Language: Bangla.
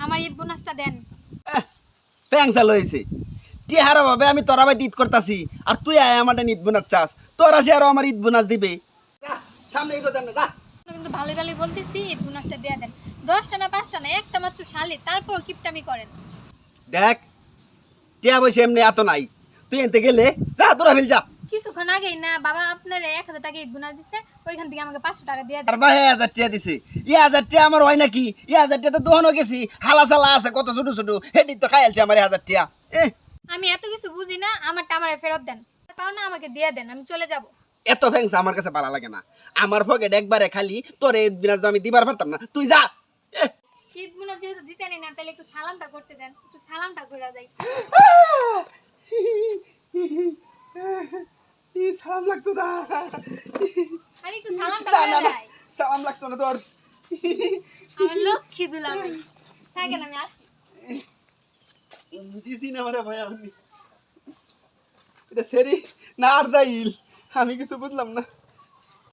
আমার ঈদ বোনাসটা দেন। ফ্যাংসা লইছে টিহারা ভাবে আমি তোরা ভাই ঈদ করতাছি আর তুই আয় আমার ঈদ বোনাস চাস তোরা সে আরো আমার ঈদ বোনাস দিবে সামনে ঈদ দেন না কিন্তু ভালোই ভালোই বলতেছি ঈদ বোনাসটা দিয়ে দেন। 10টা না 5টা না একটা মাত্র শালি, তারপরও কিপটামি করেন। দেখ টিয়া বসে এমনি এত নাই তুই এনতে গেলে যা তোরা ফেল যা। কিছুক্ষণ আগেই না বাবা আপনার 1000 টাকা ঈদ বোনাস দিচ্ছে, ওইখান থেকে আমাকে 500 টাকা দিয়ে দেন। আর ভাই 1000 টাকা দিছে 1000 টাকা আমার হয় নাকি 1000 টাকা তো দোহানো গেছি হালা চালা আছে কত ছোট ছোট হেডি তো খাইলছে আমার 1000 টাকা। আমি এত কিছু বুঝি না, আমারটা আমারে ফেরত দেন। পাও না আমাকে দিয়ে দেন, আমি চলে যাব। এত ফ্যাংস আমার কাছে ভালো লাগে না আমার পকেট একবারে খালি তোরে বিনাশ আমি দিবার পারতাম না তুই যা। ঈদ বোনাস যেহেতু দিতেনি না, তাহলে একটু সালামটা করতে দেন, একটু সালামটা করে যাই। সালাম লাগতো না আরে একটু সালামটা না করে না যাই। সালাম লাগতো না তোর আমার লক্ষ্মী দুলাভাই থাকেন, আমি আসি। দিছি না মারা ভাই আমি এটা সেরি না আর দাইল আমি কিছু বুঝলাম না।